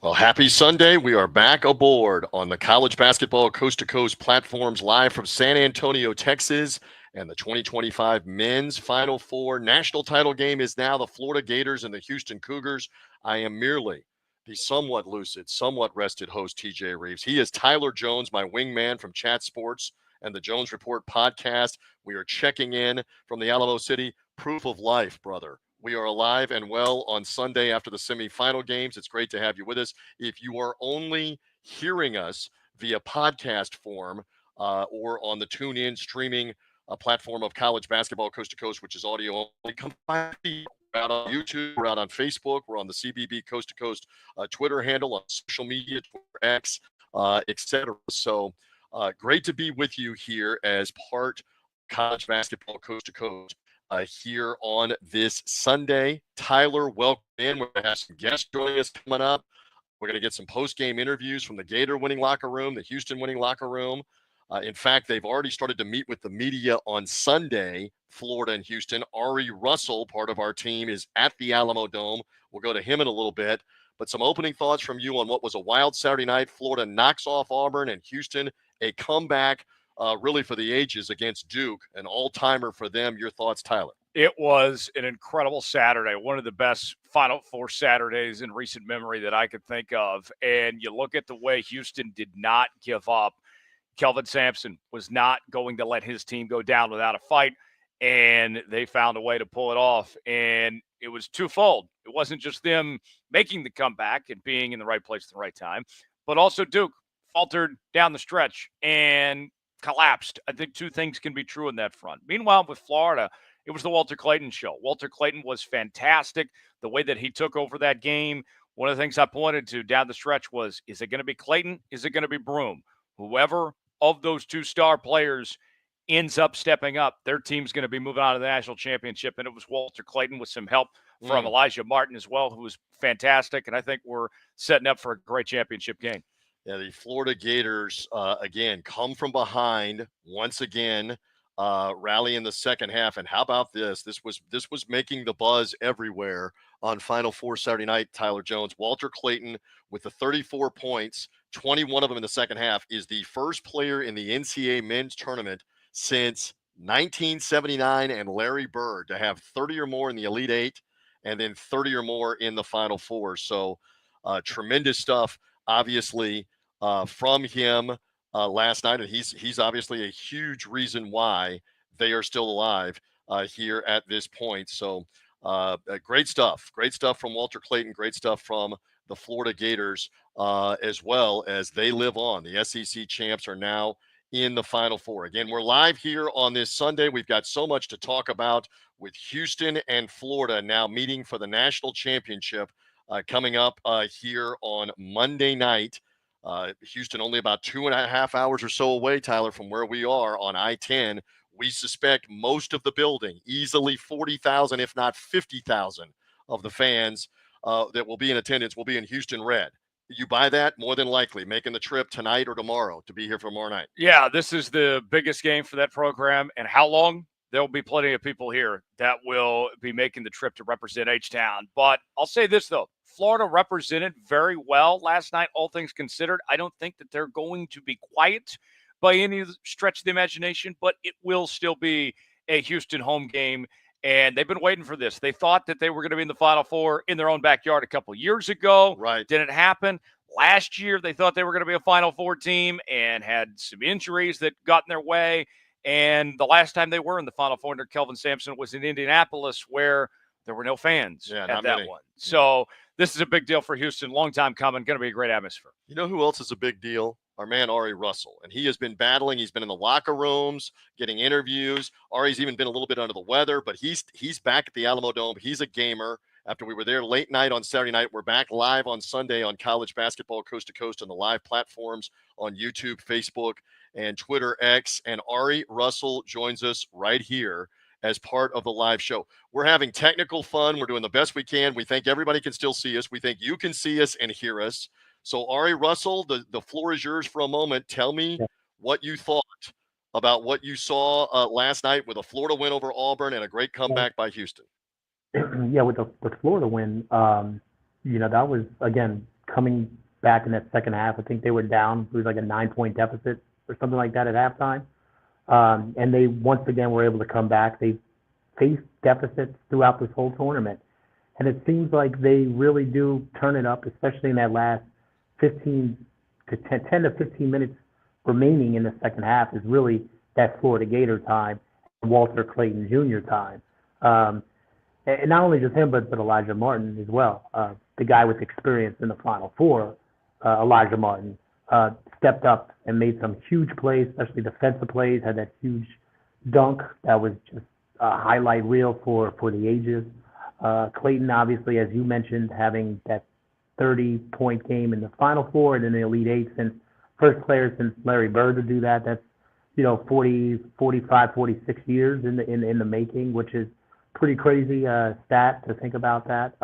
Well, happy Sunday. We are back aboard on the College Basketball Coast to Coast platforms live from San Antonio, Texas. And the 2025 men's Final Four national title game is now the Florida Gators and the Houston Cougars. I am merely the somewhat lucid, somewhat rested host, TJ Rives. He is Tyler Jones, my wingman from Chat Sports and the Jones Report podcast. We are checking in from the Alamo City. Proof of life, brother. We are alive and well on Sunday after the semifinal games. It's great to have you with us. If you are only hearing us via podcast form or on the TuneIn streaming platform of College Basketball Coast to Coast, which is audio only, come by. We're out on YouTube, we're out on Facebook, we're on the CBB Coast to Coast Twitter handle, on social media, Twitter X, etc. So great to be with you here as part College Basketball Coast to Coast. Here on this Sunday. Tyler, welcome in. We're going to have some guests joining us coming up. We're going to get some post-game interviews from the Gator winning locker room, the Houston winning locker room. In fact, they've already started to meet with the media on Sunday, Florida and Houston. Ari Russell, part of our team, is at the Alamodome. We'll go to him in a little bit. But some opening thoughts from you on what was a wild Saturday night. Florida knocks off Auburn, and Houston a comeback really for the ages against Duke, an all-timer for them. Your thoughts, Tyler? It was an incredible Saturday, one of the best Final Four Saturdays in recent memory that I could think of. And you look at the way Houston did not give up. Kelvin Sampson was not going to let his team go down without a fight, and they found a way to pull it off. And it was twofold. It wasn't just them making the comeback and being in the right place at the right time, but also Duke faltered down the stretch and collapsed. I think two things can be true in that front. Meanwhile, with Florida, it was the Walter Clayton show. Walter Clayton was fantastic. The way that he took over that game, one of the things I pointed to down the stretch was, is it going to be Clayton? Is it going to be Broome? Whoever of those two star players ends up stepping up, their team's going to be moving on to the national championship. And it was Walter Clayton with some help from Elijah Martin as well, who was fantastic. And I think we're setting up for a great championship game. Yeah, the Florida Gators, again, come from behind once again, rally in the second half. And how about this? This was making the buzz everywhere on Final Four Saturday night, Tyler Jones. Walter Clayton with the 34 points, 21 of them in the second half, is the first player in the NCAA men's tournament since 1979 and Larry Bird to have 30 or more in the Elite Eight and then 30 or more in the Final Four. So tremendous stuff, obviously, from him last night. And he's obviously a huge reason why they are still alive here at this point. So great stuff from Walter Clayton, great stuff from the Florida Gators as well as they live on. The SEC champs are now in the Final Four. Again, we're live here on this Sunday. We've got so much to talk about with Houston and Florida now meeting for the national championship coming up here on Monday night. Houston only about 2.5 hours or so away, Tyler, from where we are on I-10. We suspect most of the building, easily 40,000, if not 50,000 of the fans that will be in attendance will be in Houston red. You buy that? More than likely making the trip tonight or tomorrow to be here for tomorrow night. Yeah, this is the biggest game for that program. And how long? There will be plenty of people here that will be making the trip to represent H-Town. But I'll say this, though. Florida represented very well last night, all things considered. I don't think that they're going to be quiet by any stretch of the imagination, but it will still be a Houston home game. And they've been waiting for this. They thought that they were going to be in the Final Four in their own backyard a couple years ago. Right. Didn't happen. Last year, they thought they were going to be a Final Four team and had some injuries that got in their way. And the last time they were in the Final Four under Kelvin Sampson was in Indianapolis, where there were no fans at that many. One. So this is a big deal for Houston. Long time coming. Going to be a great atmosphere. You know who else is a big deal? Our man, Ari Russell. And he has been battling. He's been in the locker rooms, getting interviews. Ari's even been a little bit under the weather, but he's back at the Alamodome. He's a gamer. After we were there late night on Saturday night, we're back live on Sunday on College Basketball Coast to Coast on the live platforms on YouTube, Facebook, and Twitter X. And Ari Russell joins us right here as part of the live show. We're having technical fun. We're doing the best we can. We think everybody can still see us. We think you can see us and hear us. So Ari Russell, the floor is yours for a moment. Tell me what you thought about what you saw last night with a Florida win over Auburn and a great comeback by Houston. Yeah, with the Florida win, that was, again, coming back in that second half. I think they were down. It was like a 9-point deficit or something like that at halftime. And they once again were able to come back. They faced deficits throughout this whole tournament. And it seems like they really do turn it up, especially in that last 10 to 15 minutes remaining in the second half is really that Florida Gator time, Walter Clayton Jr. time. And not only just him, but Elijah Martin as well. The guy with experience in the Final Four, Elijah Martin, stepped up and made some huge plays, especially defensive plays, had that huge dunk that was just a highlight reel for the ages. Clayton, obviously, as you mentioned, having that 30-point game in the Final Four and in the Elite Eight, since first player since Larry Bird to do that. That's 40, 45, 46 years in the making, which is pretty crazy stat to think about that.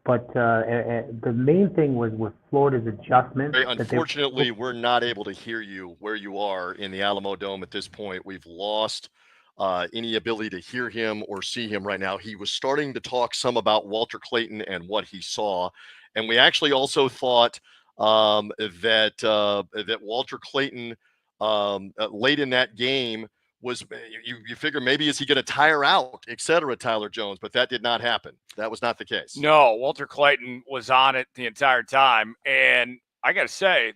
But the main thing was with Florida's adjustment. Unfortunately, we're not able to hear you where you are in the Alamodome at this point. We've lost any ability to hear him or see him right now. He was starting to talk some about Walter Clayton and what he saw. And we actually also thought that Walter Clayton late in that game was you figure maybe is he going to tire out, et cetera, Tyler Jones, but that did not happen. That was not the case. No, Walter Clayton was on it the entire time. And I got to say,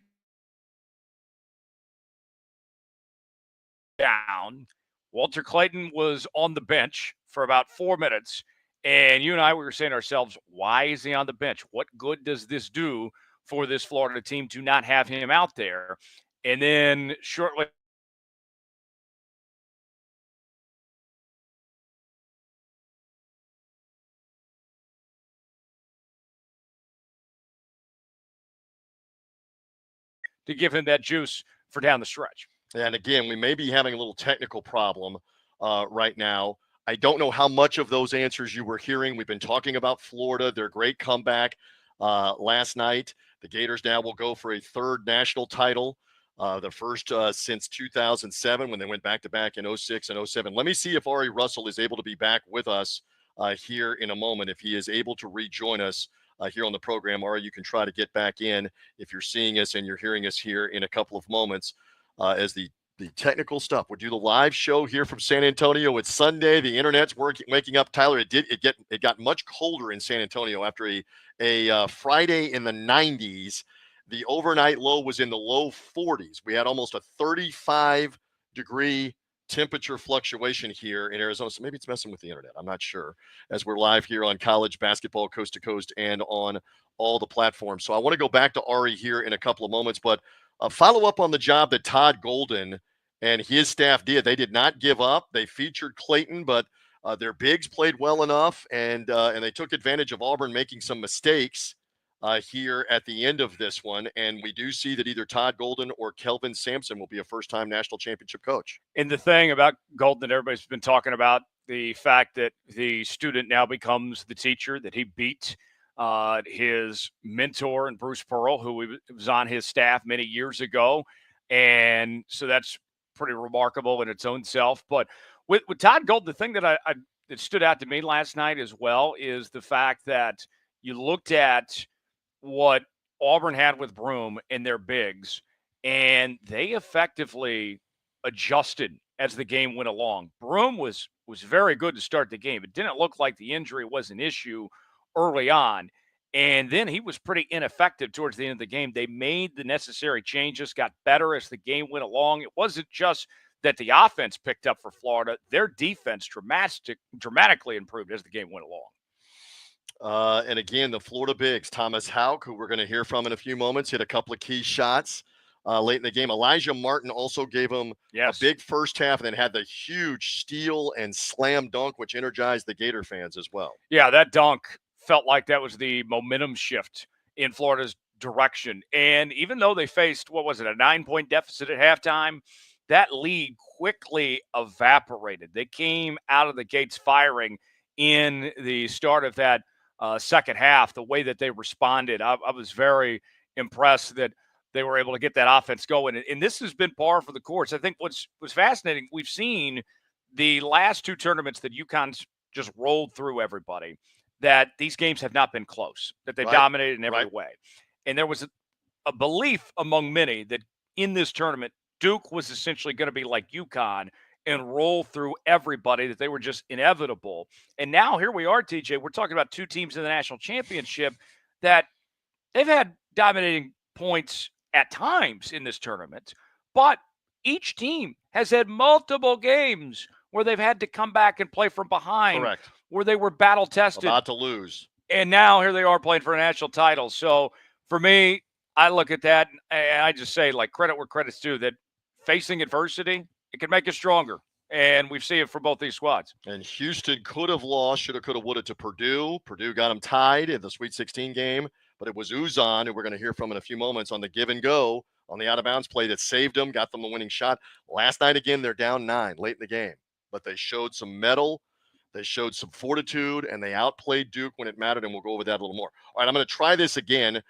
down, Walter Clayton was on the bench for about 4 minutes. And you and I, we were saying to ourselves, why is he on the bench? What good does this do for this Florida team to not have him out there? And then shortly to give him that juice for down the stretch. And again, we may be having a little technical problem right now. I don't know how much of those answers you were hearing. We've been talking about Florida, their great comeback last night. The Gators now will go for a third national title, the first since 2007 when they went back-to-back in 06 and 07. Let me see if Ari Russell is able to be back with us here in a moment. If he is able to rejoin us here on the program, Ari, you can try to get back in if you're seeing us and you're hearing us here in a couple of moments as the technical stuff. We'll do the live show here from San Antonio. It's Sunday. The internet's waking up. Tyler, it got much colder in San Antonio after a Friday in the 90s. The overnight low was in the low 40s. We had almost a 35-degree temperature fluctuation here in Arizona. So maybe it's messing with the internet. I'm not sure. As we're live here on college basketball coast to coast and on all the platforms. So I want to go back to Ari here in a couple of moments, but follow up on the job that Todd Golden and his staff did. They did not give up. They featured Clayton, but their bigs played well enough, and they took advantage of Auburn making some mistakes here at the end of this one. And we do see that either Todd Golden or Kelvin Sampson will be a first-time national championship coach. And the thing about Golden, everybody's been talking about the fact that the student now becomes the teacher, that he beat his mentor and Bruce Pearl, who was on his staff many years ago. And so that's pretty remarkable in its own self. But with Todd Golden, the thing that that stood out to me last night as well is the fact that you looked at what Auburn had with Broome and their bigs, and they effectively adjusted as the game went along. Broome was very good to start the game. It didn't look like the injury was an issue early on, and then he was pretty ineffective towards the end of the game. They made the necessary changes, got better as the game went along. It wasn't just that the offense picked up for Florida. Their defense dramatically improved as the game went along. And again, the Florida bigs, Thomas Haugh, who we're going to hear from in a few moments, hit a couple of key shots late in the game. Elijah Martin also gave him a big first half and then had the huge steal and slam dunk, which energized the Gator fans as well. Yeah, that dunk felt like that was the momentum shift in Florida's direction. And even though they faced, a 9-point deficit at halftime, that lead quickly evaporated. They came out of the gates firing in the start of that second half. The way that they responded, I was very impressed that they were able to get that offense going. And this has been par for the course. I think what's fascinating, we've seen the last two tournaments that UConn's just rolled through everybody, that these games have not been close, that they dominated in every way. And there was a belief among many that in this tournament, Duke was essentially going to be like UConn and roll through everybody, that they were just inevitable. And now here we are, TJ. We're talking about two teams in the national championship that they've had dominating points at times in this tournament, but each team has had multiple games where they've had to come back and play from behind, Correct. where they were battle tested, About to lose. And now here they are playing for a national title. So for me, I look at that and I just say, like, credit where credit's due, that facing adversity, it can make us stronger. And we've seen it for both these squads. And Houston could have lost, should have, could have, would have to Purdue. Purdue got them tied in the Sweet 16 game, but it was Uzan, who we're going to hear from in a few moments, on the give and go, on the out-of-bounds play that saved them, got them the winning shot. Last night, again, they're down 9 late in the game, but they showed some mettle. They showed some fortitude, and they outplayed Duke when it mattered, and we'll go over that a little more. All right, I'm going to try this again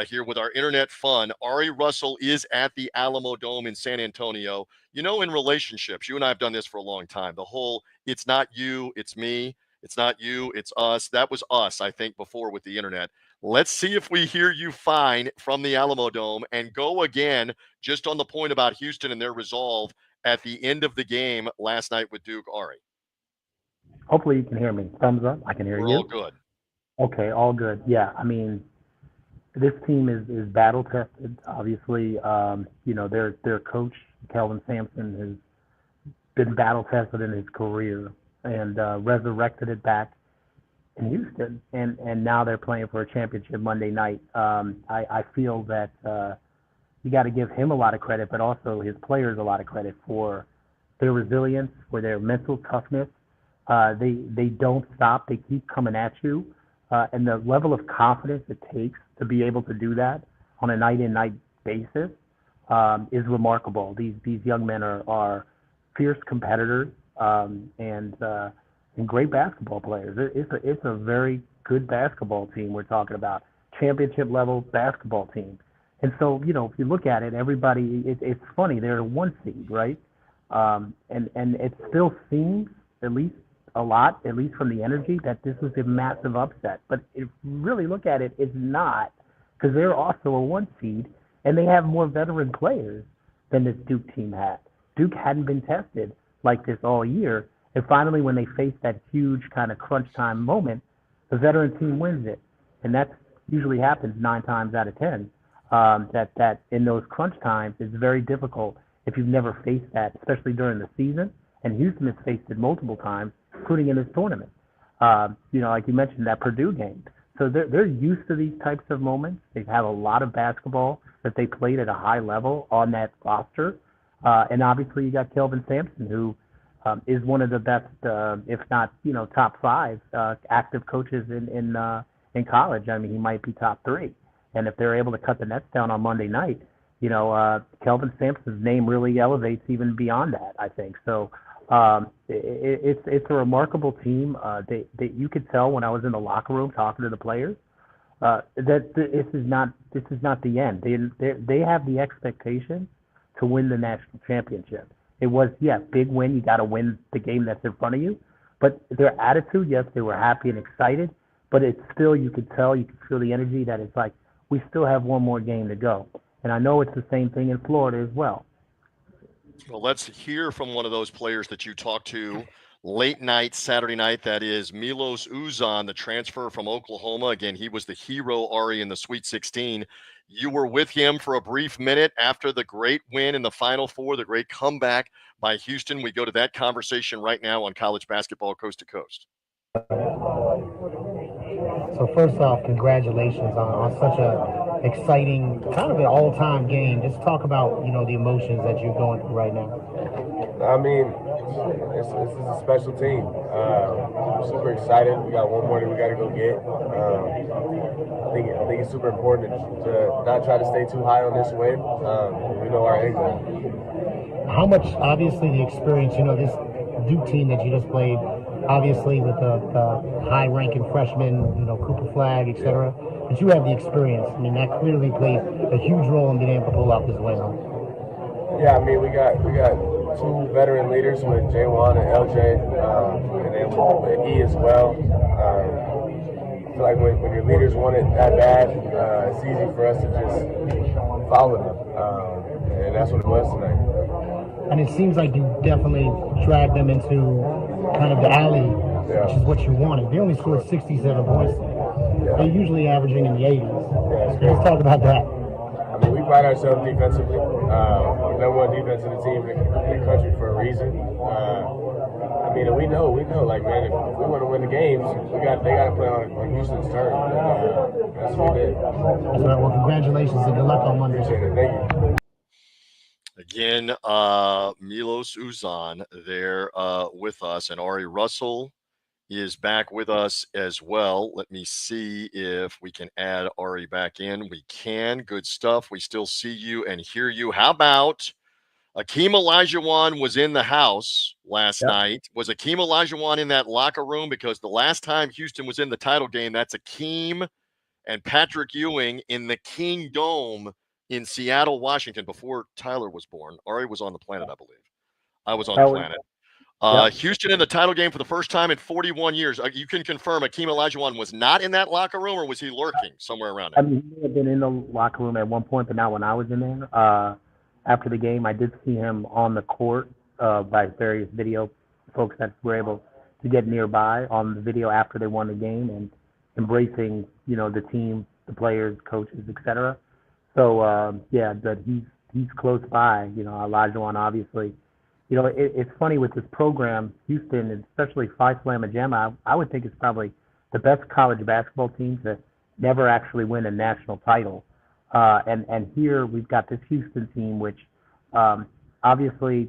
here with our internet fun. Ari Russell is at the Alamodome in San Antonio. You know, in relationships, you and I have done this for a long time. The whole, it's not you, it's me. It's not you, it's us. That was us, I think, before with the internet. Let's see if we hear you fine from the Alamodome, and go again just on the point about Houston and their resolve at the end of the game last night with Duke. Ari. Hopefully you can hear me. Thumbs up. I can hear you. We're all good. Okay, all good. Yeah, I mean, this team is battle tested. Obviously, their coach Kelvin Sampson has been battle tested in his career and resurrected it back in Houston, and now they're playing for a championship Monday night. I feel that you got to give him a lot of credit, but also his players a lot of credit for their resilience, for their mental toughness. They don't stop. They keep coming at you. And the level of confidence it takes to be able to do that on a night-in, night basis is remarkable. These young men are fierce competitors and great basketball players. It's a very good basketball team we're talking about, championship-level basketball team. And so, if you look at it, everybody, it's funny. They're a 1 seed, right? And it still seems, at least from the energy, that this was a massive upset. But if you really look at it, it's not, because they're also a 1 seed, and they have more veteran players than this Duke team had. Duke hadn't been tested like this all year, and finally when they face that huge kind of crunch time moment, the veteran team wins it. And that usually happens 9 times out of 10, that in those crunch times, it's very difficult if you've never faced that, especially during the season. And Houston has faced it multiple times, including in this tournament. Like you mentioned, that Purdue game. So they're used to these types of moments. They've had a lot of basketball that they played at a high level on that roster. And obviously you got Kelvin Sampson, who is one of the best, if not, top 5 active coaches in college. I mean, he might be top 3. And if they're able to cut the nets down on Monday night, Kelvin Sampson's name really elevates even beyond that, I think. So it's a remarkable team. You could tell when I was in the locker room talking to the players that this is not the end. They have the expectation to win the national championship. It was, big win. You got to win the game that's in front of you. But their attitude, yes, they were happy and excited. But it's still, you could tell, you could feel the energy that it's like, we still have one more game to go. And I know it's the same thing in Florida as well. Well, let's hear from one of those players that you talked to late night, Saturday night. That is Miloz Uzan, the transfer from Oklahoma. Again, he was the hero, Ari, in the Sweet 16. You were with him for a brief minute after the great win in the Final Four, the great comeback by Houston. We go to that conversation right now on College Basketball Coast to Coast. So first off, congratulations on such a exciting, kind of an all-time game. Just talk about, the emotions that you're going through right now. I mean, this is a special team. I'm super excited. We got one more that we got to go get. I think it's super important to not try to stay too high on this win. We know our end goal. How much, obviously, the experience, this Duke team that you just played, obviously with the high-ranking freshman, Cooper Flag, etc. But you have the experience. I mean, that clearly played a huge role in being able to pull out this win. Yeah, I mean, we got 2 veteran leaders with J1 and LJ, and then with E as well. feel like when your leaders want it that bad, it's easy for us to just follow them. And that's what it was tonight. And it seems like you definitely dragged them into kind of the alley, which is what you wanted. They only scored 67 points. They're usually averaging in the 80s. Let's talk about that. I mean, we pride ourselves defensively. The number one defense in the team in the country for a reason. I mean, we know, like, man, if we want to win the games, they got to play on Houston's terms. And that's what we did. That's right. Well, congratulations and good luck on Monday. Appreciate it. Thank you. Again, Miloz Uzan there with us, and Ari Russell is back with us as well. Let me see if we can add Ari back in. We can. Good stuff. We still see you and hear you. How about Akeem Olajuwon was in the house last night. Was Akeem Olajuwon in that locker room? Because the last time Houston was in the title game, that's Akeem and Patrick Ewing in the King Dome in Seattle, Washington, before Tyler was born. Ari was on the planet, I believe. I was on the planet. Houston in the title game for the first time in 41 years. You can confirm Akeem Olajuwon was not in that locker room, or was he lurking somewhere around there? I mean, he may have been in the locker room at one point, but not when I was in there. After the game, I did see him on the court by various video folks that were able to get nearby on the video after they won the game and embracing, the team, the players, coaches, etc. So, but he's close by. Olajuwon, obviously. It's funny with this program, Houston, and especially Phi Slama Jama, I would think it's probably the best college basketball team to never actually win a national title. And here we've got this Houston team, which obviously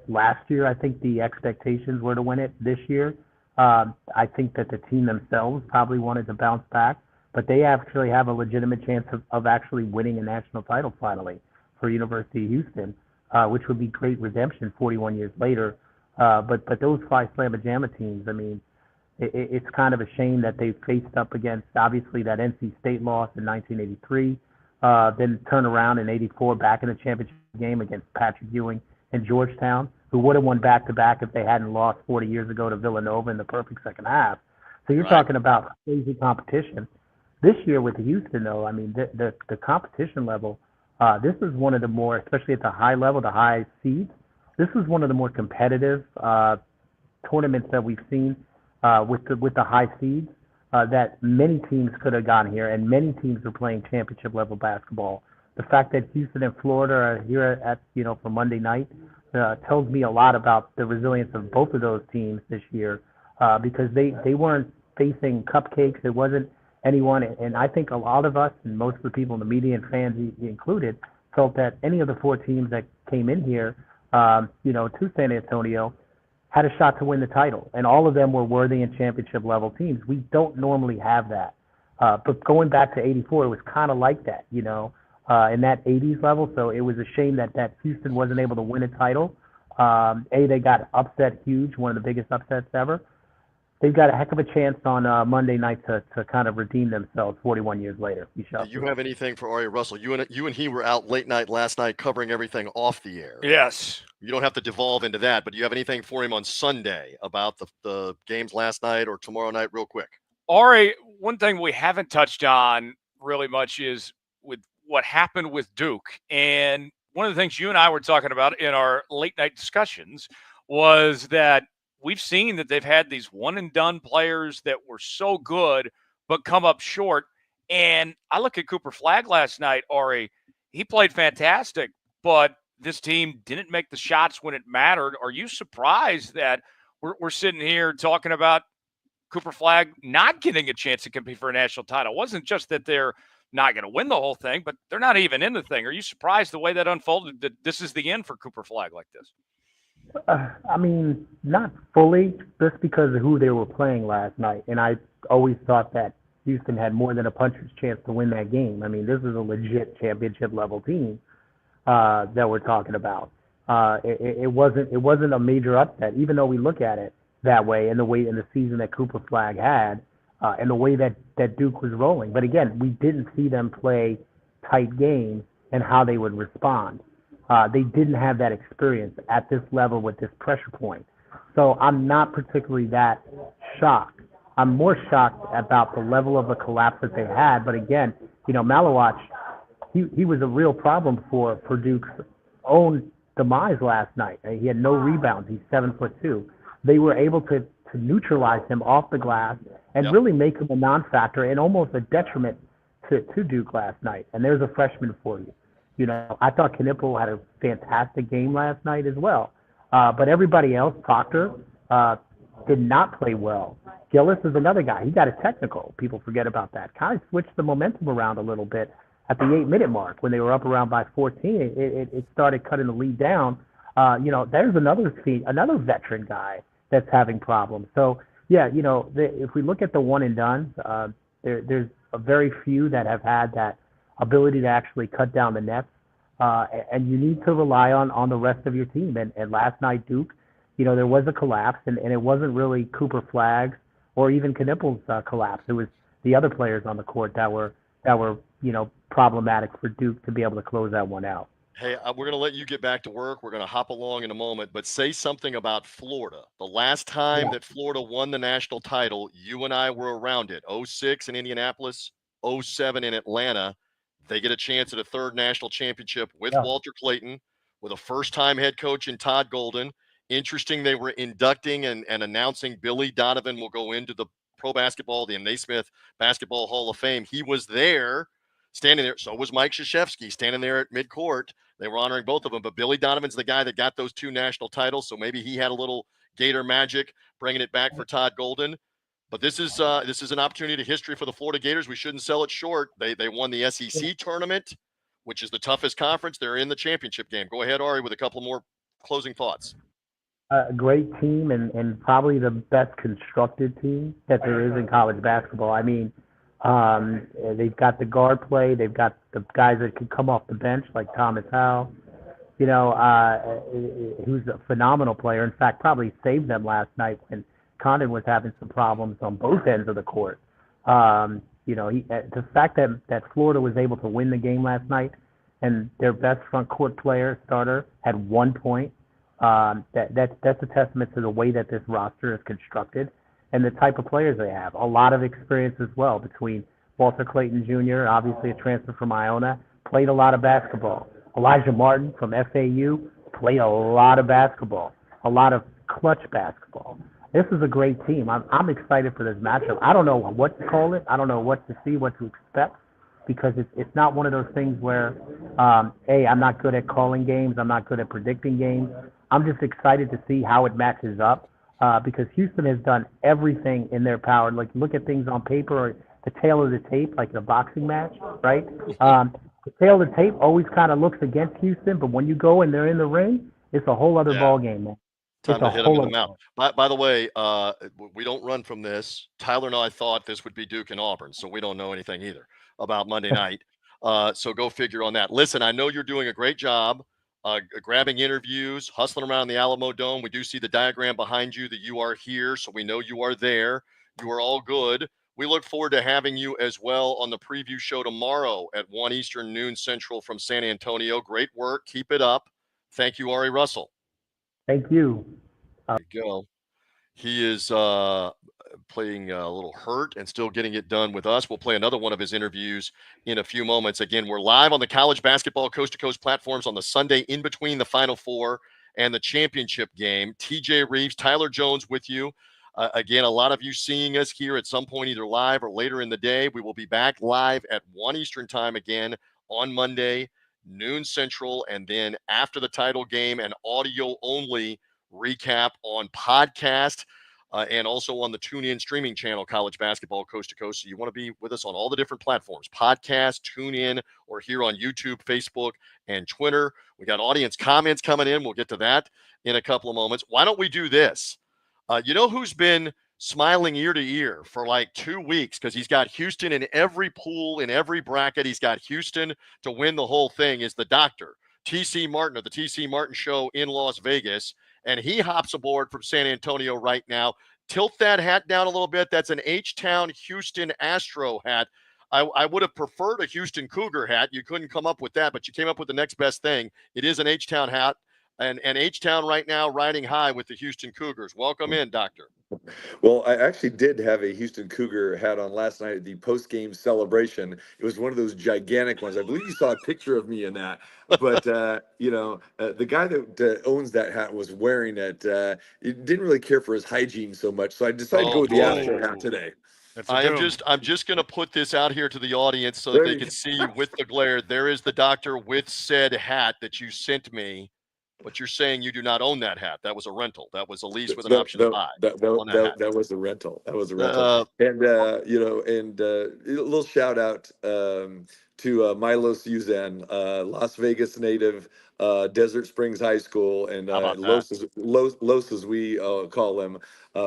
last year I think the expectations were to win it. This year, I think that the team themselves probably wanted to bounce back, but they actually have a legitimate chance of actually winning a national title finally for University of Houston, which would be great redemption 41 years later. But those Phi Slama Jama teams, I mean, it's kind of a shame that they faced up against, obviously, that NC State loss in 1983, then turn around in 84 back in the championship game against Patrick Ewing and Georgetown, who would have won back-to-back if they hadn't lost 40 years ago to Villanova in the perfect second half. So you're talking about crazy competition. This year with Houston, though, I mean, the competition level, this is one of the more, especially at the high level, the high seeds, this is one of the more competitive tournaments that we've seen with the high seeds, that many teams could have gone here, and many teams are playing championship level basketball. The fact that Houston and Florida are here at for Monday night tells me a lot about the resilience of both of those teams this year, because they weren't facing cupcakes. It wasn't anyone, and I think a lot of us and most of the people in the media and fans included felt that any of the four teams that came in here, to San Antonio, had a shot to win the title, and all of them were worthy and championship level teams. We don't normally have that, but going back to '84, it was kind of like that, in that '80s level. So it was a shame that Houston wasn't able to win a title. They got upset huge, one of the biggest upsets ever. They've got a heck of a chance on Monday night to kind of redeem themselves 41 years later. Do you have anything for Ari Russell? You and he were out late night last night covering everything off the air. Yes. You don't have to devolve into that, but do you have anything for him on Sunday about the games last night or tomorrow night real quick? Ari, one thing we haven't touched on really much is with what happened with Duke. And one of the things you and I were talking about in our late night discussions was that we've seen that they've had these one-and-done players that were so good but come up short. And I look at Cooper Flagg last night, Ari. He played fantastic, but this team didn't make the shots when it mattered. Are you surprised that we're sitting here talking about Cooper Flagg not getting a chance to compete for a national title? It wasn't just that they're not going to win the whole thing, but they're not even in the thing. Are you surprised the way that unfolded, that this is the end for Cooper Flagg like this? I mean, not fully, just because of who they were playing last night. And I always thought that Houston had more than a puncher's chance to win that game. I mean, this is a legit championship-level team that we're talking about. It wasn't a major upset, even though we look at it that way, and the way in the season that Cooper Flagg had, and the way that Duke was rolling. But again, we didn't see them play tight games and how they would respond. They didn't have that experience at this level with this pressure point. So I'm not particularly that shocked I'm more shocked about the level of the collapse that they had. But again, Malawach, he was a real problem for Duke's own demise last night. He had no rebounds. He's 7'2". They were able to neutralize him off the glass and really make him a non-factor and almost a detriment to Duke last night. And there's a freshman for you. I thought Knipple had a fantastic game last night as well. But everybody else, Proctor, did not play well. Gillis is another guy. He got a technical. People forget about that. Kind of switched the momentum around a little bit at the 8-minute mark when they were up around by 14. It started cutting the lead down. There's another veteran guy that's having problems. So, yeah, if we look at the one and done, there's a very few that have had that ability to actually cut down the nets. And you need to rely on the rest of your team. And last night, Duke, there was a collapse, and it wasn't really Cooper Flagg's or even Knipple's collapse. It was the other players on the court that were problematic for Duke to be able to close that one out. Hey, we're going to let you get back to work. We're going to hop along in a moment, but say something about Florida. The last time that Florida won the national title, you and I were around it. 06 in Indianapolis, 07 in Atlanta. They get a chance at a third national championship with Walter Clayton, with a first-time head coach in Todd Golden. Interesting, they were inducting and announcing Billy Donovan will go into the pro basketball, the Naismith Basketball Hall of Fame. He was there, standing there. So was Mike Krzyzewski, standing there at midcourt. They were honoring both of them. But Billy Donovan's the guy that got those 2 national titles, so maybe he had a little Gator magic bringing it back for Todd Golden. But this is an opportunity to history for the Florida Gators. We shouldn't sell it short. They won the SEC tournament, which is the toughest conference. They're in the championship game. Go ahead, Ari, with a couple more closing thoughts. A great team and probably the best constructed team that there is in college basketball. I mean, they've got the guard play. They've got the guys that can come off the bench like Thomas Haugh, who's a phenomenal player. In fact, probably saved them last night when Condon was having some problems on both ends of the court. The fact that Florida was able to win the game last night and their best front court player, starter, had 1 point, that's a testament to the way that this roster is constructed and the type of players they have. A lot of experience as well between Walter Clayton Jr., obviously a transfer from Iona, played a lot of basketball. Elijah Martin from FAU played a lot of basketball, a lot of clutch basketball. This is a great team. I'm excited for this matchup. I don't know what to call it. I don't know what to see, what to expect, because it's not one of those things where, I'm not good at calling games. I'm not good at predicting games. I'm just excited to see how it matches up because Houston has done everything in their power. Like, look at things on paper or the tail of the tape, like in a boxing match, right? The tail of the tape always kind of looks against Houston, but when you go and they're in the ring, it's a whole other ball game, man. Time to hit them in the mouth. By the way, we don't run from this. Tyler and I thought this would be Duke and Auburn, so we don't know anything either about Monday night. So go figure on that. Listen, I know you're doing a great job grabbing interviews, hustling around the Alamodome. We do see the diagram behind you that you are here, so we know you are there. You are all good. We look forward to having you as well on the preview show tomorrow at 1 Eastern, noon Central from San Antonio. Great work. Keep it up. Thank you, Ari Russell. Thank you. There you go. He is playing a little hurt and still getting it done with us. We'll play another one of his interviews in a few moments. Again, we're live on the college basketball coast-to-coast platforms on the Sunday in between the Final Four and the championship game. TJ Rives, Tyler Jones with you. Again, a lot of you seeing us here at some point, either live or later in the day. We will be back live at 1 Eastern time again on Monday, noon Central, and then after the title game, an audio-only recap on podcast and also on the TuneIn streaming channel, College Basketball Coast to Coast. So you want to be with us on all the different platforms, podcast, TuneIn, or here on YouTube, Facebook, and Twitter. We got audience comments coming in. We'll get to that in a couple of moments. Why don't we do this? You know who's been smiling ear to ear for like 2 weeks because he's got Houston in every pool, in every bracket. He's got Houston to win the whole thing, is the doctor, T.C. Martin of the T.C. Martin Show in Las Vegas. And he hops aboard from San Antonio right now. Tilt that hat down a little bit. That's an H-Town Houston Astro hat. I would have preferred a Houston Cougar hat. You couldn't come up with that, but you came up with the next best thing. It is an H-Town hat. and H-Town right now riding high with the Houston Cougars. Welcome in, Doctor. Well, I actually did have a Houston Cougar hat on last night at the post-game celebration. It was one of those gigantic ones. I believe you saw a picture of me in that. But, the guy that owns that hat was wearing it. He didn't really care for his hygiene so much. So I decided to go with the Astro hat today. I'm just going to put this out here to the audience so that they can see with the glare. There is the doctor with said hat that you sent me. But you're saying you do not own that hat. That was a rental. That was a lease with an option to buy. That was a rental. That was a rental. And a little shout out to Miloz Uzan, Las Vegas native, Desert Springs High School, and Los as we call him.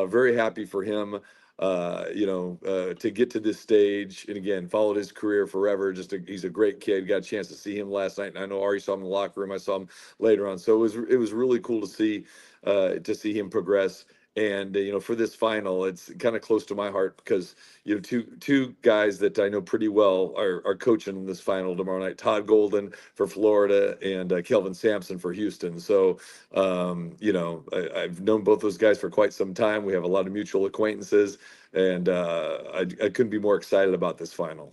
Very happy for him. To get to this stage, and again, followed his career forever. He's a great kid. Got a chance to see him last night, and I know Ari saw him in the locker room. I saw him later on, so it was really cool to see him progress. And for this final, it's kind of close to my heart because two guys that I know pretty well are coaching in this final tomorrow night. Todd Golden for Florida and Kelvin Sampson for Houston. So I've known both those guys for quite some time. We have a lot of mutual acquaintances, and I couldn't be more excited about this final.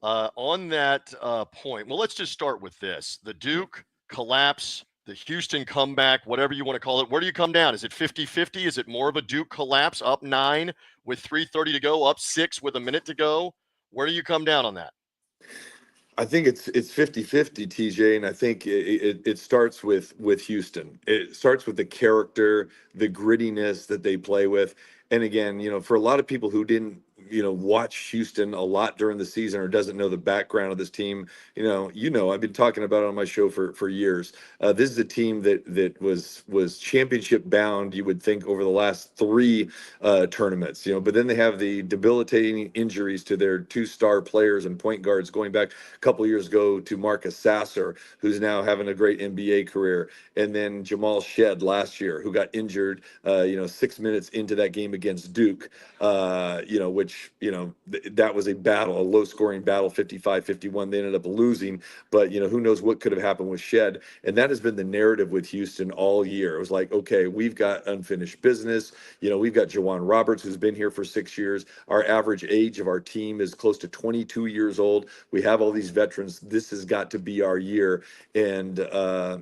On that point, well, let's just start with this: the Duke collapse. The Houston comeback, whatever you want to call it. Where do you come down? Is it 50-50? Is it more of a Duke collapse, up 9 with 3:30 to go, up 6 with a minute to go? Where do you come down on that? I think it's 50-50, TJ, and I think it starts with Houston. It starts with the character, the grittiness that they play with. And again, for a lot of people who didn't watch Houston a lot during the season or doesn't know the background of this team, I've been talking about it on my show for years. This is a team that was championship bound, you would think, over the last 3 tournaments, but then they have the debilitating injuries to their 2-star players and point guards going back a couple years ago to Marcus Sasser, who's now having a great NBA career, and then Jamal Shed last year, who got injured 6 minutes into that game against Duke, which that was a battle, a low-scoring battle, 55-51. They ended up losing, but who knows what could have happened with Shed. And that has been the narrative with Houston all year. It was like, okay, we've got unfinished business. We've got Jawan Roberts, who's been here for 6 years. Our average age of our team is close to 22 years old. We have all these veterans. This has got to be our year. And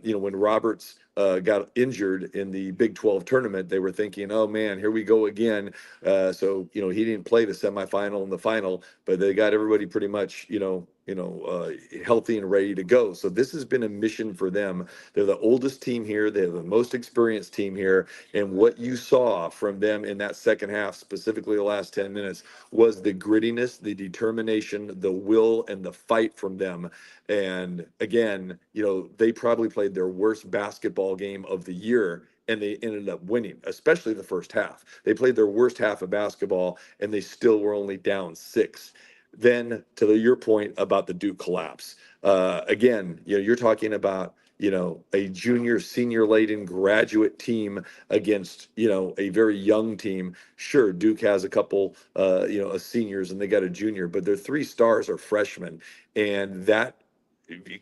when Roberts got injured in the Big 12 tournament, they were thinking, oh man, here we go again. So he didn't play the semifinal and the final, but they got everybody pretty much, healthy and ready to go. So this has been a mission for them. They're the oldest team here. They're the most experienced team here. And what you saw from them in that second half, specifically the last 10 minutes, was the grittiness, the determination, the will, and the fight from them. And again, they probably played their worst basketball game of the year, and they ended up winning, especially the first half. They played their worst half of basketball, and they still were only down 6. Then to your point about the Duke collapse, again, you're talking about a junior, senior laden graduate team against a very young team. Sure, Duke has a couple seniors and they got a junior, but their 3 stars are freshmen, and that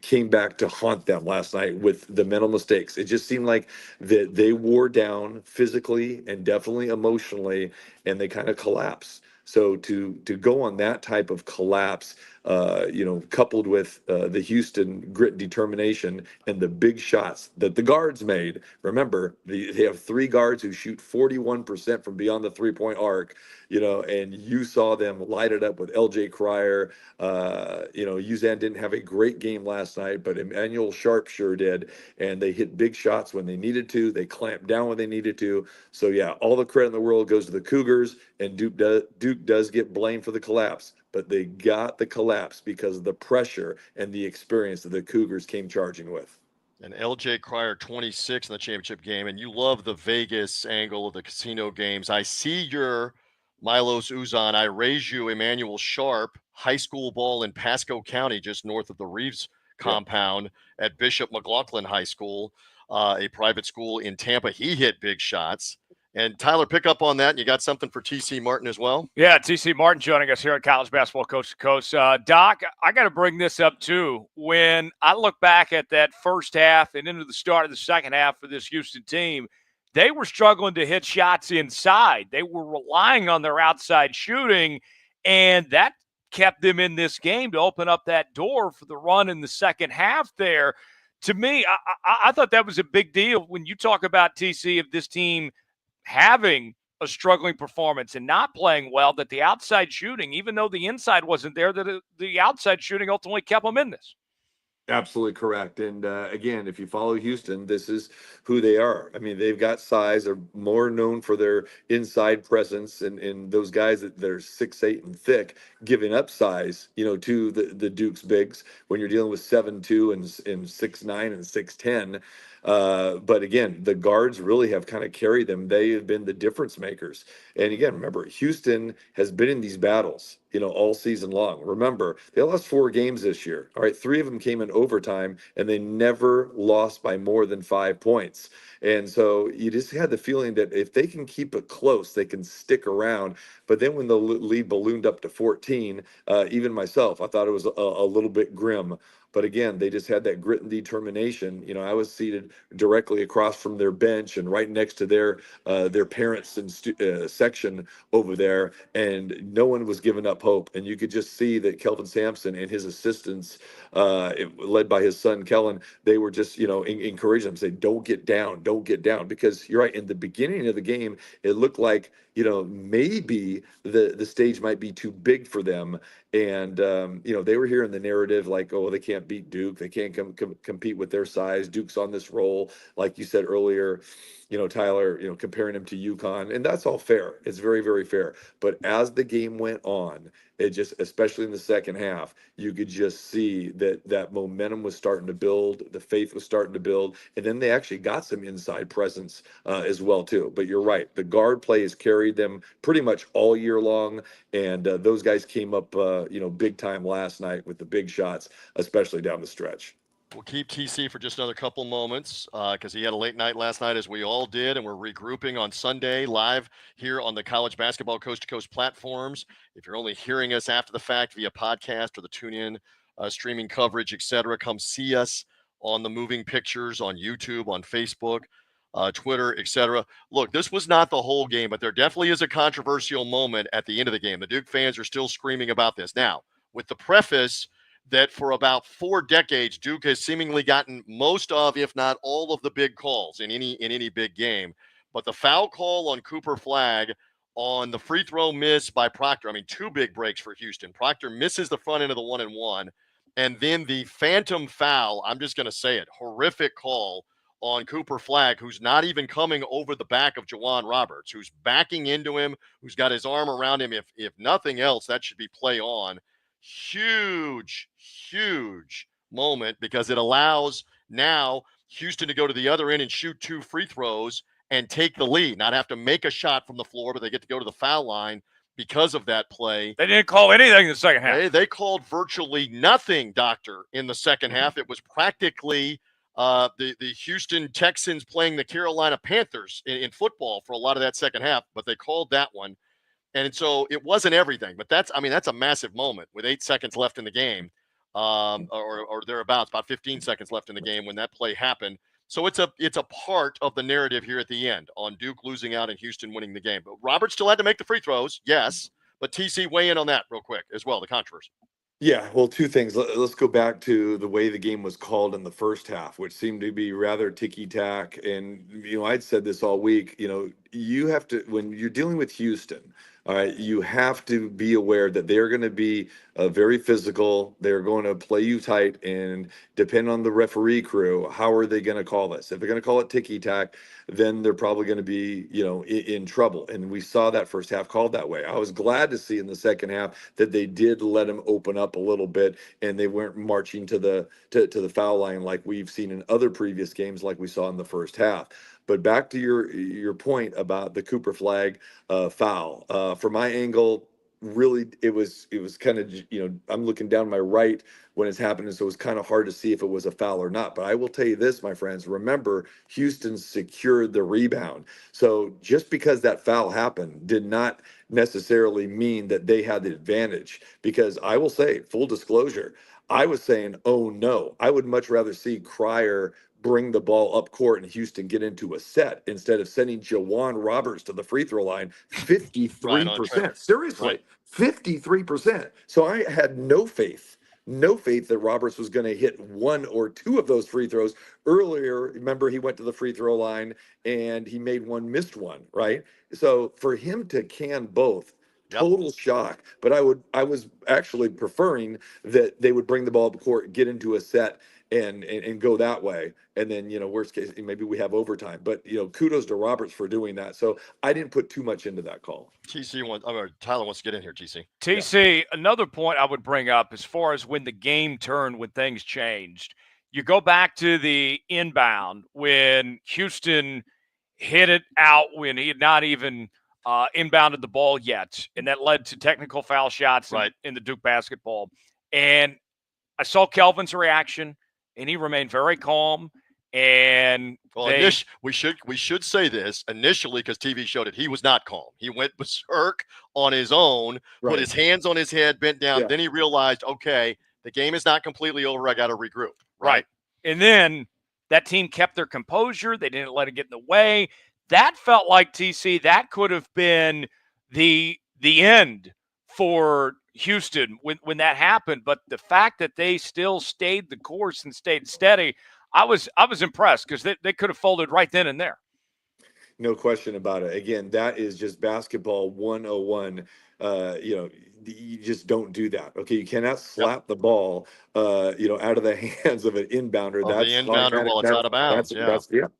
came back to haunt them last night with the mental mistakes. It just seemed like that they wore down physically and definitely emotionally, and they kind of collapsed. So to go on that type of collapse, coupled with the Houston grit and determination and the big shots that the guards made. Remember, they have 3 guards who shoot 41% from beyond the 3-point arc, and you saw them light it up with LJ Cryer. Uzan didn't have a great game last night, but Emmanuel Sharp sure did. And they hit big shots when they needed to. They clamped down when they needed to. So, yeah, all the credit in the world goes to the Cougars, and Duke does get blamed for the collapse. But they got the collapse because of the pressure and the experience that the Cougars came charging with. And LJ Cryer, 26 in the championship game. And you love the Vegas angle of the casino games. I see your Miloz Uzan. I raise you Emmanuel Sharp, high school ball in Pasco County, just north of the Rives compound at Bishop McLaughlin High School, a private school in Tampa. He hit big shots. And Tyler, pick up on that. And you got something for TC Martin as well? Yeah, TC Martin joining us here on College Basketball Coast to Coast. Doc, I got to bring this up too. When I look back at that first half and into the start of the second half for this Houston team, they were struggling to hit shots inside. They were relying on their outside shooting, and that kept them in this game to open up that door for the run in the second half there. To me, I thought that was a big deal when you talk about, TC, of this team having a struggling performance and not playing well, that the outside shooting, even though the inside wasn't there, that the outside shooting ultimately kept them in this. Absolutely correct. And again, if you follow Houston, this is who they are. I mean, they've got size. They're more known for their inside presence, and those guys that they're 6'8" and thick, giving up size, to the Duke's bigs when you're dealing with 7'2" and 6'9" and 6'10". But again, the guards really have kind of carried them. They have been the difference makers. And again, remember, Houston has been in these battles, all season long. Remember, they lost 4 games this year. All right, 3 of them came in overtime, and they never lost by more than 5 points. And so you just had the feeling that if they can keep it close, they can stick around. But then when the lead ballooned up to 14, even myself, I thought it was a little bit grim. But again, they just had that grit and determination. I was seated directly across from their bench and right next to their parents and section over there, and no one was giving up hope. And you could just see that Kelvin Sampson and his assistants, led by his son Kellen, they were just encouraging them, say, "Don't get down, don't get down," because you're right. In the beginning of the game, it looked like maybe the stage might be too big for them. And, they were hearing the narrative like, oh, they can't beat Duke. They can't compete with their size. Duke's on this roll, like you said earlier, Tyler, comparing him to UConn. And that's all fair. It's very, very fair. But as the game went on, it just, especially in the second half, you could just see that momentum was starting to build. The faith was starting to build. And then they actually got some inside presence as well, too. But you're right. The guard play has carried them pretty much all year long. And those guys came up, big time last night with the big shots, especially down the stretch. We'll keep TC for just another couple moments because he had a late night last night, as we all did, and we're regrouping on Sunday live here on the College Basketball Coast to Coast platforms. If you're only hearing us after the fact via podcast or the TuneIn streaming coverage, etc., come see us on the moving pictures on YouTube, on Facebook, Twitter, etc. Look, this was not the whole game, but there definitely is a controversial moment at the end of the game. The Duke fans are still screaming about this. Now, with the preface that for about 4 decades, Duke has seemingly gotten most of, if not all of the big calls in any big game. But the foul call on Cooper Flagg on the free throw miss by Proctor, 2 big breaks for Houston. Proctor misses the front end of the 1-and-1. And then the phantom foul, I'm just going to say it, horrific call on Cooper Flagg, who's not even coming over the back of Juwan Roberts, who's backing into him, who's got his arm around him. If nothing else, that should be play on. Huge moment, because it allows now Houston to go to the other end and shoot 2 free throws and take the lead, not have to make a shot from the floor, but they get to go to the foul line because of that play. They didn't call anything in the second half. They called virtually nothing, Doctor, in the second half. It was practically the Houston Texans playing the Carolina Panthers in football for a lot of that second half, but they called that one. And so it wasn't everything, but that's a massive moment with 8 seconds left in the game, or thereabouts, about 15 seconds left in the game when that play happened. So it's a part of the narrative here at the end on Duke losing out and Houston winning the game. But Robert still had to make the free throws, yes. But TC, weigh in on that real quick as well, the controversy. Yeah, well, 2 things. Let's go back to the way the game was called in the first half, which seemed to be rather ticky-tack. And, I'd said this all week, you have to, when you're dealing with Houston, all right, you have to be aware that they're going to be very physical. They're going to play you tight, and depend on the referee crew, how are they going to call this? If they're going to call it ticky-tack, then they're probably going to be, in trouble. And we saw that first half called that way. I was glad to see in the second half that they did let them open up a little bit, and they weren't marching to the foul line like we've seen in other previous games, like we saw in the first half. But back to your point about the Cooper Flagg foul. From my angle, really, it was kind of, I'm looking down my right when it's happening, so it was kind of hard to see if it was a foul or not. But I will tell you this, my friends, remember, Houston secured the rebound. So just because that foul happened did not necessarily mean that they had the advantage. Because I will say, full disclosure, I was saying, oh no, I would much rather see Cryer bring the ball up court and Houston get into a set instead of sending Jawan Roberts to the free throw line Right on track. 53%. Seriously, Right. 53%. So I had no faith that Roberts was going to hit one or two of those free throws. Earlier, remember, he went to the free throw line and he made one, missed one, right? So for him to can both, Yep. total shock. But I was actually preferring that they would bring the ball up court, get into a set, and go that way. And then, worst case, maybe we have overtime. But, kudos to Roberts for doing that. So I didn't put too much into that call. Tyler wants to get in here, TC. TC, another point I would bring up as far as when the game turned, when things changed, you go back to the inbound when Houston hit it out when he had not even inbounded the ball yet, and that led to technical foul shots in the Duke basketball. And I saw Kelvin's reaction, and he remained very calm. And we should say this initially because TV showed it. He was not calm. He went berserk on his own, put his hands on his head, bent down. Then he realized, okay, the game is not completely over. I got to regroup. Right. And then that team kept their composure. They didn't let it get in the way. That felt like, TC, that could have been the end for Houston when that happened. But the fact that they still stayed the course and stayed steady, I was impressed because they could have folded right then and there. No question about it. Again, that is just basketball 101. You just don't do that. Okay, you cannot slap the ball, out of the hands of an inbounder. While it's out of bounds.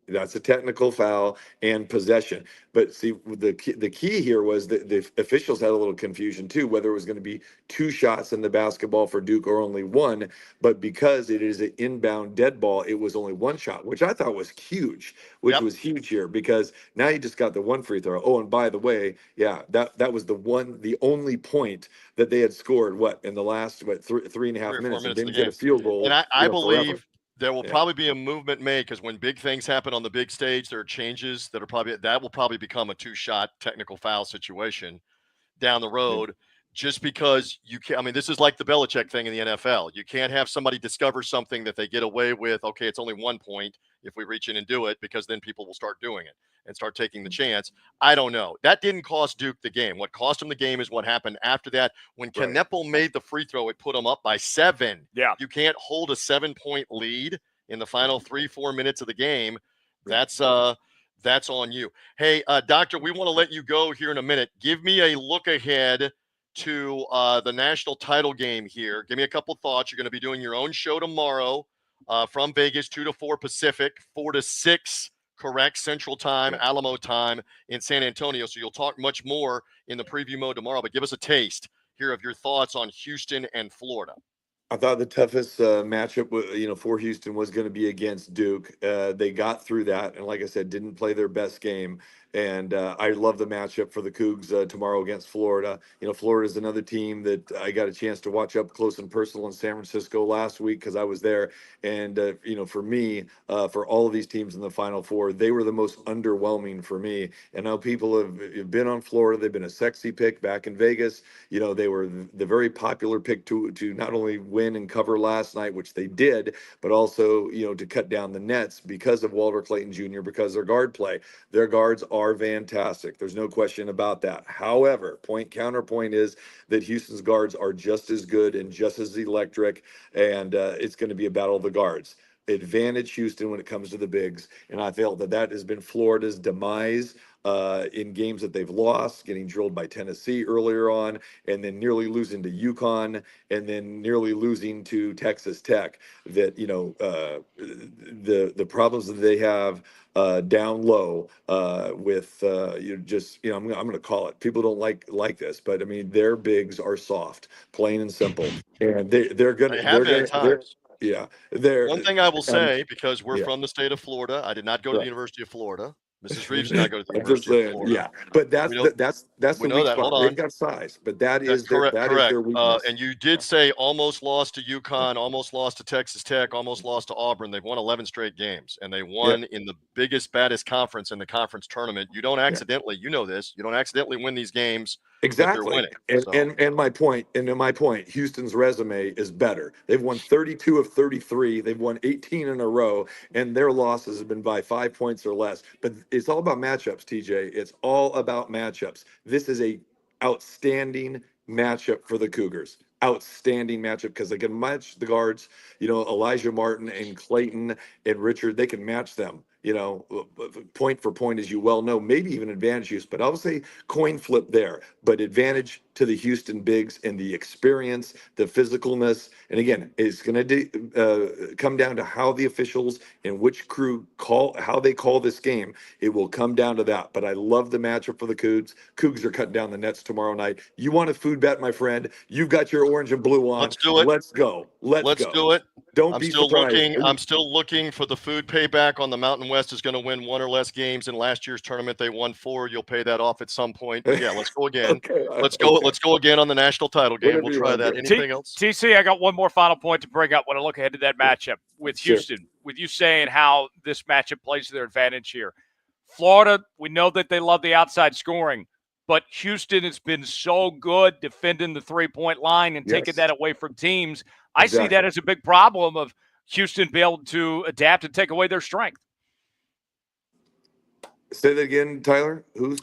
That's a technical foul and possession. But see, the key here was that the officials had a little confusion too, whether it was going to be 2 shots in the basketball for Duke or only 1. But because it is an inbound dead ball, it was only 1 shot, which I thought was huge. Was huge here because now you just got the 1 free throw. Oh, and by the way, that was the only point that they had scored in the last 3.5 minutes and didn't get a field goal. And I believe forever. there will probably be a movement made because when big things happen on the big stage, there are changes that will probably become a 2-shot technical foul situation down the road. Just because you can't, this is like the Belichick thing in the NFL. You can't have somebody discover something that they get away with. Okay, it's only 1 point if we reach in and do it, because then people will start doing it and start taking the chance. I don't know. That didn't cost Duke the game. What cost them the game is what happened after that. When Kneppel made the free throw, it put them up by 7. Yeah. You can't hold a 7-point lead in the final 3-4 minutes of the game. That's on you. Hey, Doctor, we want to let you go here in a minute. Give me a look ahead to the national title game here. Give me a couple thoughts. You're going to be doing your own show tomorrow from Vegas, 2 to 4 Pacific, 4 to 6 correct Central Time, Alamo time in San Antonio. So you'll talk much more in the preview mode tomorrow, but give us a taste here of your thoughts on Houston and Florida. I thought the toughest matchup, for Houston was going to be against Duke. They got through that, and like I said, didn't play their best game. And I love the matchup for the Cougs tomorrow against Florida. Florida is another team that I got a chance to watch up close and personal in San Francisco last week because I was there. And, for me, for all of these teams in the Final Four, they were the most underwhelming for me. And now people have been on Florida. They've been a sexy pick back in Vegas. They were the very popular pick to not only win and cover last night, which they did, but also, to cut down the nets because of Walter Clayton Jr., because their guard play. Their guards are fantastic. There's no question about that. However, counterpoint is that Houston's guards are just as good and just as electric, and it's going to be a battle of the guards. Advantage Houston when it comes to the bigs, and I felt that has been Florida's demise in games that they've lost, getting drilled by Tennessee earlier on, and then nearly losing to UConn, and then nearly losing to Texas Tech. That the problems that they have down low with I'm going to call it. People don't like this, but their bigs are soft, plain and simple, and they're going to. Yeah. One thing I will say, because we're from the state of Florida, I did not go to the University of Florida. Mrs. Rives did not go to the I'm just University of saying, Florida. yeah. But that's We know- that's we the know weak that. Hold spot. on. They've got size, but that is Correct. their weakness. And you did say almost lost to UConn, almost lost to Texas Tech, almost lost to Auburn. They've won 11 straight games, and they won in the biggest, baddest conference in the conference tournament. You don't accidentally, you know this, you don't accidentally win these games if they're Exactly. winning. And my point, Houston's resume is better. They've won 32 of 33. They've won 18 in a row, and their losses have been by 5 points or less. But it's all about matchups, TJ. It's all about matchups. This is a outstanding matchup for the Cougars. Outstanding matchup because they can match the guards, Elijah Martin and Clayton and Richard. They can match them, point for point, as you well know, maybe even advantage use, but I'll say coin flip there, but advantage to the Houston bigs and the experience, the physicalness. And again, it's going to come down to how the officials and which crew how they call this game. It will come down to that. But I love the matchup for the Cougs. Cougs are cutting down the nets tomorrow night. You want a food bet, my friend? You've got your orange and blue on. Let's do it. Let's go. Let's go. Do it. Don't I'm be still surprised. looking. I'm still looking for the food payback on the Mountain West is going to win one or less games. In last year's tournament, they won 4. You'll pay that off at some point. But yeah, let's go again. Okay, let's go. okay. Let's go again on the national title game. Whatever We'll you try want that. to do. Anything else? TC, I got one more final point to bring up when I look ahead to that matchup with Sure. Houston, with you saying how this matchup plays to their advantage here. Florida, we know that they love the outside scoring, but Houston has been so good defending the three-point line and taking that away from teams. I see that as a big problem of Houston being able to adapt and take away their strength. Say that again, Tyler. Who's?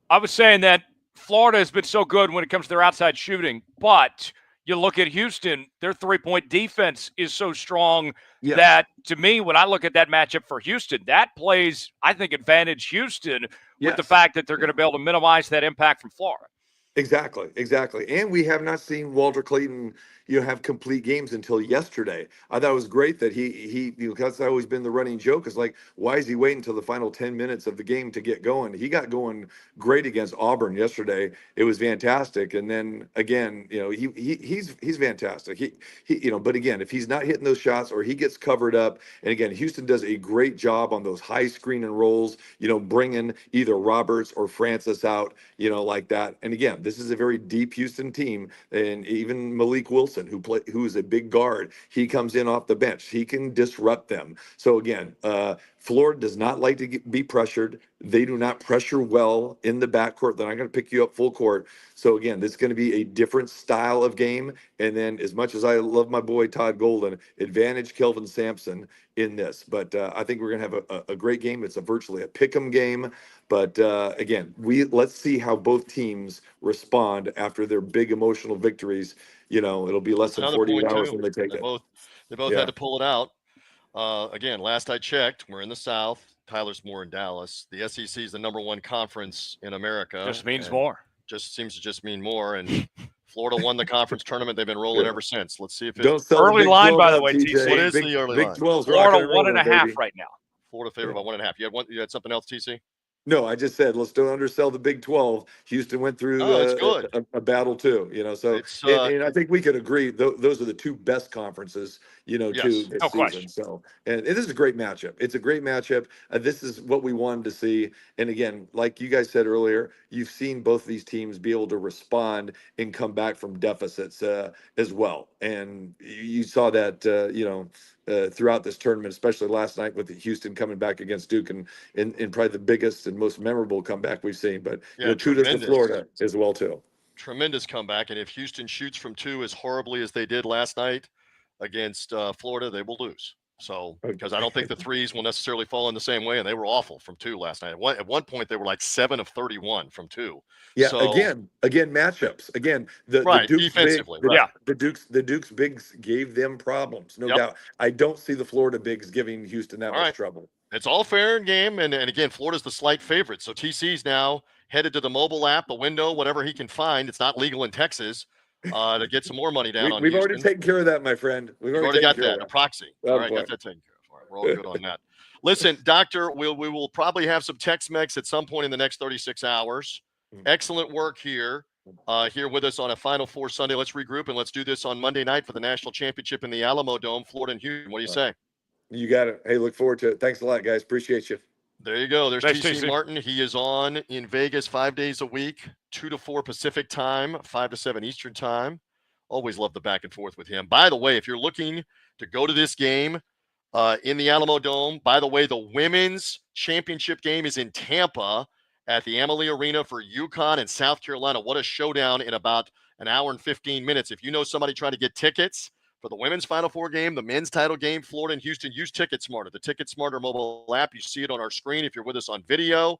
I was saying that Florida has been so good when it comes to their outside shooting, but you look at Houston, their three-point defense is so strong that, to me, when I look at that matchup for Houston, that plays, I think, advantage Houston with the fact that they're going to be able to minimize that impact from Florida. Exactly. And we have not seen Walter Clayton, have complete games until yesterday. I thought it was great that he that's always been the running joke, is like, why is he waiting until the final 10 minutes of the game to get going? He got going great against Auburn yesterday. It was fantastic. And then again, he's fantastic. He but again, if he's not hitting those shots or he gets covered up, and again, Houston does a great job on those high screen and rolls, bringing either Roberts or Francis out, like that. And again, this is a very deep Houston team, and even Malik Wilson, who is a big guard, he comes in off the bench. He can disrupt them. So again, Florida does not like to be pressured. They do not pressure well in the backcourt. They're not going to pick you up full court. So again, this is going to be a different style of game. And then, as much as I love my boy Todd Golden, advantage Kelvin Sampson in this. But I think we're going to have a great game. It's virtually a pick'em game. But again, let's see how both teams respond after their big emotional victories. It'll be less than 48 hours when they take it. They both had to pull it out. Again, last I checked, we're in the South. Tyler's more in Dallas. The SEC is the number 1 conference in America. Just means more. Just seems to just mean more. And Florida won the conference tournament. They've been rolling ever since. Let's see if it's early line, by the way, TC. What is the early line? Big 12's Florida 1.5 right now. Florida favored by 1.5. You had something else, TC? No, I just said let's don't undersell the Big 12. Houston went through a battle too, So and I think we could agree those are the 2 best conferences, too, this season. Question. So and this is a great matchup. It's a great matchup. This is what we wanted to see. And again, like you guys said earlier, you've seen both of these teams be able to respond and come back from deficits as well. And you saw that throughout this tournament, especially last night with Houston coming back against Duke and probably the biggest and most memorable comeback we've seen. But kudos to Florida as well too. Tremendous comeback, and if Houston shoots from 2 as horribly as they did last night against Florida, they will lose. So, because I don't think the threes will necessarily fall in the same way, and they were awful from 2 last night. At one point, they were like 7 of 31 from 2. Yeah, so, again, matchups. Again, the Dukes defensively. The Dukes bigs gave them problems, no doubt. I don't see the Florida bigs giving Houston that much trouble. It's all fair in game, and again, Florida's the slight favorite. So TC's now headed to the mobile app, the window, whatever he can find. It's not legal in Texas. To get some more money down on We've Houston. already taken care of that, my friend. We've already got that, a proxy. All right, got that taken care of. All right, we're all good on that. Listen, Doctor, we will probably have some Tex-Mex at some point in the next 36 hours. Excellent work here with us on a Final Four Sunday. Let's regroup, and let's do this on Monday night for the national championship in the Alamodome, Florida and Houston. What do you say? You got it. Hey, look forward to it. Thanks a lot, guys. Appreciate you. There you go. There's Thanks, TC TC. Martin. He is on in Vegas 5 days a week, 2 to 4 Pacific time, 5 to 7 Eastern time. Always love the back and forth with him. By the way, if you're looking to go to this game in the Alamodome, by the way, the women's championship game is in Tampa at the Amalie Arena for UConn and South Carolina. What a showdown in about an hour and 15 minutes. If you know somebody trying to get tickets for the women's Final Four game, the men's title game, Florida and Houston, use TicketSmarter, the TicketSmarter mobile app. You see it on our screen if you're with us on video.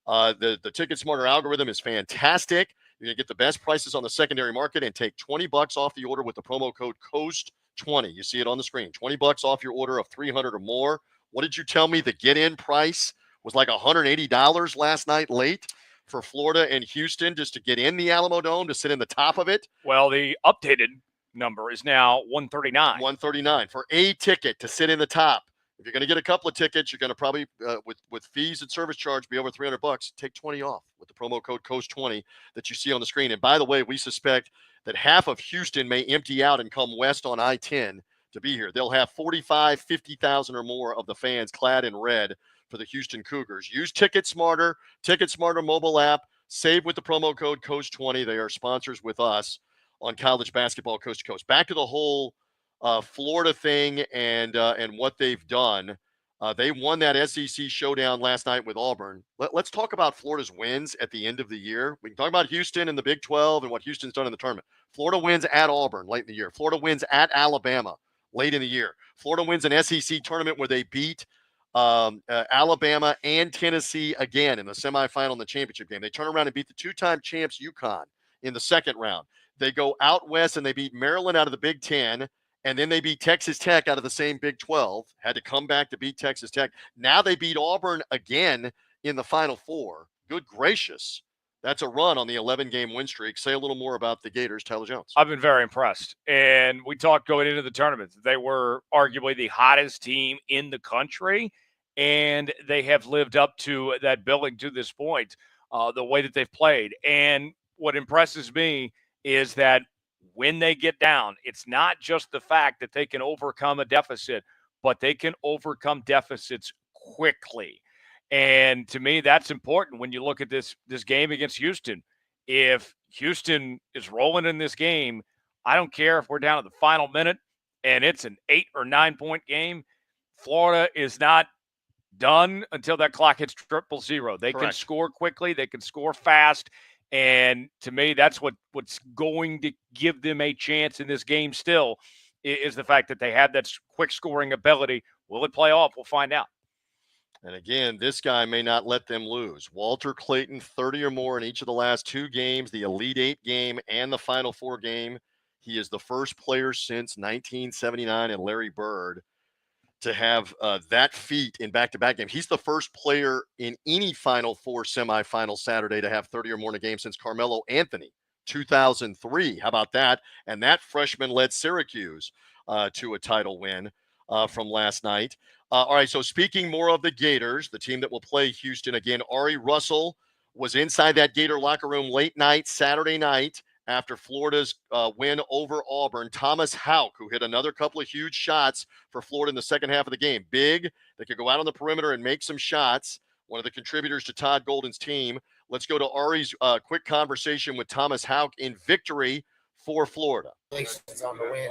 The TicketSmarter algorithm is fantastic. You're going to get the best prices on the secondary market and take $20 off the order with the promo code COAST20. You see it on the screen. $20 off your order of $300 or more. What did you tell me the get-in price was? Like $180 last night late for Florida and Houston just to get in the Alamodome, to sit in the top of it? Well, the updated number is now $139. $139 for a ticket to sit in the top. If you're going to get a couple of tickets, you're going to probably, with fees and service charge, be over $300. Take 20 off with the promo code COAST20 that you see on the screen. And by the way, we suspect that half of Houston may empty out and come west on I-10 to be here. They'll have 45, 50,000 or more of the fans clad in red for the Houston Cougars. Use TicketSmarter mobile app. Save with the promo code COAST20. They are sponsors with us on college basketball coast to coast. Back to the whole Florida thing and what they've done. They won that SEC showdown last night with Auburn. Let's talk about Florida's wins at the end of the year. We can talk about Houston and the Big 12 and what Houston's done in the tournament. Florida wins at Auburn late in the year. Florida wins at Alabama late in the year. Florida wins an SEC tournament where they beat Alabama and Tennessee again in the semifinal and the championship game. They turn around and beat the two-time champs UConn in the second round. They go out west and they beat Maryland out of the Big 10. And then they beat Texas Tech out of the same Big 12, had to come back to beat Texas Tech. Now they beat Auburn again in the Final Four. Good gracious. That's a run on the 11-game win streak. Say a little more about the Gators, Tyler Jones. I've been very impressed. And we talked going into the tournament. They were arguably the hottest team in the country, and they have lived up to that billing to this point, the way that they've played. And what impresses me is that when they get down, it's not just the fact that they can overcome a deficit, but they can overcome deficits quickly. And to me, that's important when you look at this game against Houston. If Houston is rolling in this game, I don't care if we're down at the final minute and it's an 8 or 9 point game. Florida is not done until that clock hits 000. They Correct. can score quickly. They can score fast. And to me, that's what's going to give them a chance in this game still, is the fact that they have that quick scoring ability. Will it play off? We'll find out. And again, this guy may not let them lose. Walter Clayton, 30 or more in each of the last 2 games, the Elite 8 game and the Final Four game. He is the first player since 1979 and Larry Bird to have that feat in back-to-back games. He's the first player in any Final Four semifinal Saturday to have 30 or more in a game since Carmelo Anthony, 2003. How about that? And that freshman led Syracuse to a title win from last night. All right, so speaking more of the Gators, the team that will play Houston again, Ari Russell was inside that Gator locker room late night, Saturday night, after Florida's win over Auburn. Thomas Haugh, who hit another couple of huge shots for Florida in the second half of the game. Big, they could go out on the perimeter and make some shots. One of the contributors to Todd Golden's team. Let's go to Ari's quick conversation with Thomas Haugh in victory for Florida. Congratulations on the win.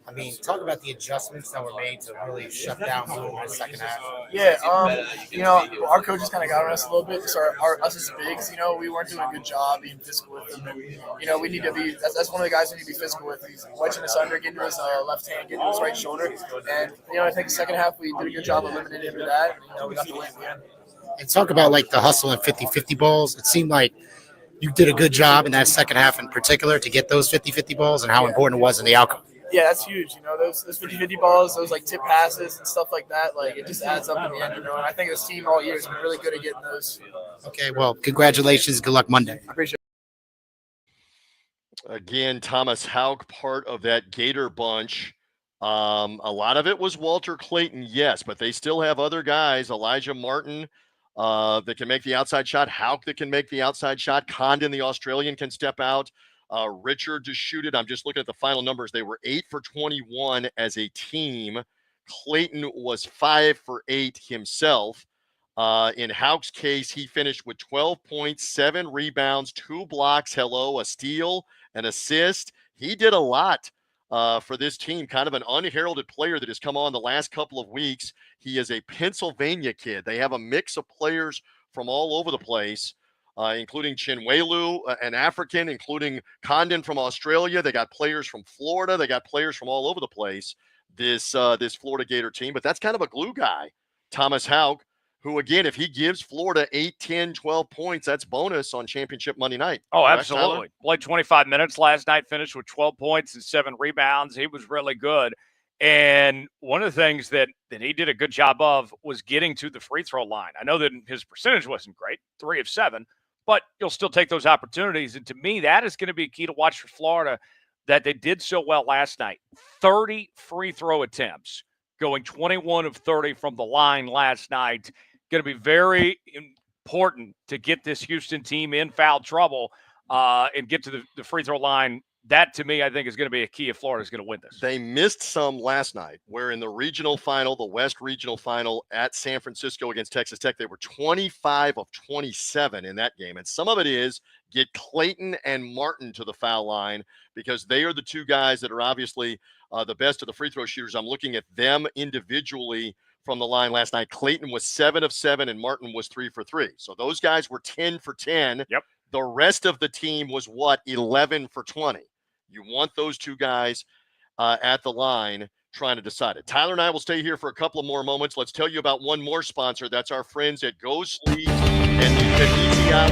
I mean, talk about the adjustments that were made to really shut down Zoom in the second half. Yeah, our coaches kind of got on us a little bit. So us as bigs, we weren't doing a good job being physical with them. And, we need to be – that's one of the guys we need to be physical with. He's wedging us under, getting to his left hand, getting to his right shoulder. And, I think the second half we did a good job eliminating him to that. And, we got the win again. And talk about, the hustle and 50-50 balls. It seemed like you did a good job in that second half in particular to get those 50-50 balls and how important it was in the outcome. Yeah, that's huge. Those 50-50 balls, those tip passes and stuff like that, it just adds up in the end, And I think this team all year has been really good at getting those. Okay, well, congratulations. Good luck Monday. I appreciate it. Again, Thomas Haugh, part of that Gator bunch. A lot of it was Walter Clayton, yes, but they still have other guys, Elijah Martin, that can make the outside shot, Haugh that can make the outside shot, Condon, the Australian, can step out. Richard to shoot it. I'm just looking at the final numbers. They were 8 for 21 as a team. Clayton was 5 for 8 himself. In Hauck's case, he finished with 12 points, 7 rebounds, 2 blocks, a steal, an assist. He did a lot for this team, kind of an unheralded player that has come on the last couple of weeks. He is a Pennsylvania kid. They have a mix of players from all over the place, including Chinwelu, an African, including Condon from Australia. They got players from Florida. They got players from all over the place, this Florida Gator team. But that's kind of a glue guy, Thomas Haugh, who, again, if he gives Florida 8, 10, 12 points, that's bonus on championship Monday night. Oh, Correct, absolutely. Tyler? Played 25 minutes last night, finished with 12 points and 7 rebounds. He was really good. And one of the things that he did a good job of was getting to the free throw line. I know that his percentage wasn't great, 3 of 7, but you'll still take those opportunities. And to me, that is going to be a key to watch for Florida, that they did so well last night. 30 free throw attempts, going 21 of 30 from the line last night. Going to be very important to get this Houston team in foul trouble and get to the free throw line. That, to me, I think is going to be a key if Florida's going to win this. They missed some last night, where in the regional final, the West Regional Final at San Francisco against Texas Tech, they were 25 of 27 in that game. And some of it is get Clayton and Martin to the foul line, because they are the two guys that are obviously the best of the free throw shooters. I'm looking at them individually from the line last night. Clayton was 7 of 7 and Martin was 3 for 3. So those guys were 10 for 10. Yep. The rest of the team was 11 for 20. You want those two guys at the line trying to decide it. Tyler and I will stay here for a couple of more moments. Let's tell you about one more sponsor. That's our friends at Go Sleeves and the Easy Out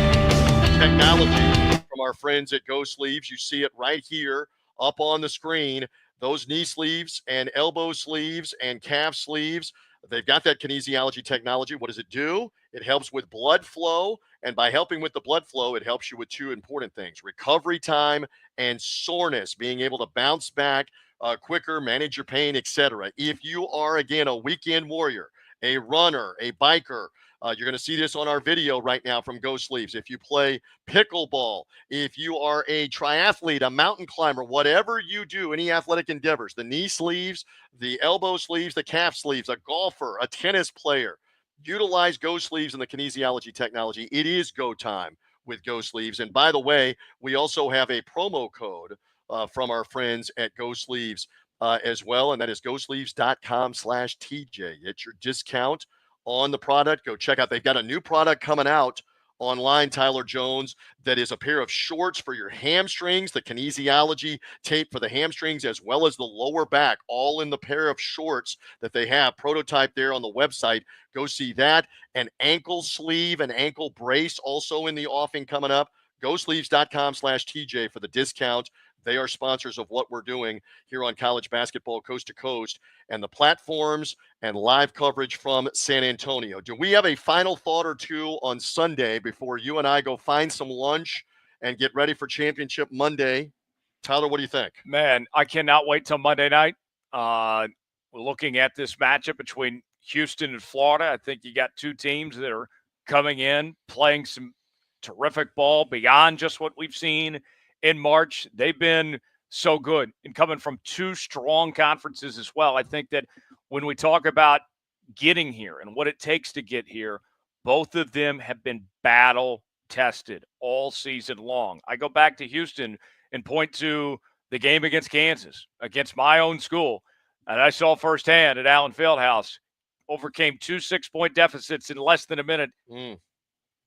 Technology from our friends at Go Sleeves. You see it right here up on the screen. Those knee sleeves and elbow sleeves and calf sleeves, they've got that kinesiology technology. What does it do? It helps with blood flow. And by helping with the blood flow, it helps you with 2 important things: recovery time and soreness, being able to bounce back quicker, manage your pain, etc. If you are, again, a weekend warrior, a runner, a biker, you're going to see this on our video right now from Go Sleeves. If you play pickleball, if you are a triathlete, a mountain climber, whatever you do, any athletic endeavors, the knee sleeves, the elbow sleeves, the calf sleeves, a golfer, a tennis player, utilize Go Sleeves and the kinesiology technology. It is go time with Go Sleeves. And by the way, we also have a promo code from our friends at Go Sleeves as well. And that is gosleeves.com/TJ. Get your discount on the product. Go check out. They've got a new product coming out online, Tyler Jones, that is a pair of shorts for your hamstrings, the kinesiology tape for the hamstrings, as well as the lower back, all in the pair of shorts that they have. Prototype there on the website. Go see that. An ankle sleeve, an ankle brace also in the offing coming up. GoSleeves.com/TJ for the discount. They are sponsors of what we're doing here on college basketball coast to coast and the platforms and live coverage from San Antonio. Do we have a final thought or two on Sunday before you and I go find some lunch and get ready for Championship Monday? Tyler, what do you think? Man, I cannot wait till Monday night. We're looking at this matchup between Houston and Florida. I think you got 2 teams that are coming in, playing some terrific ball beyond just what we've seen in March. They've been so good and coming from 2 strong conferences as well. I think that when we talk about getting here and what it takes to get here, both of them have been battle tested all season long. I go back to Houston and point to the game against Kansas, against my own school, and I saw firsthand at Allen Fieldhouse, overcame 2 6-point deficits in less than a minute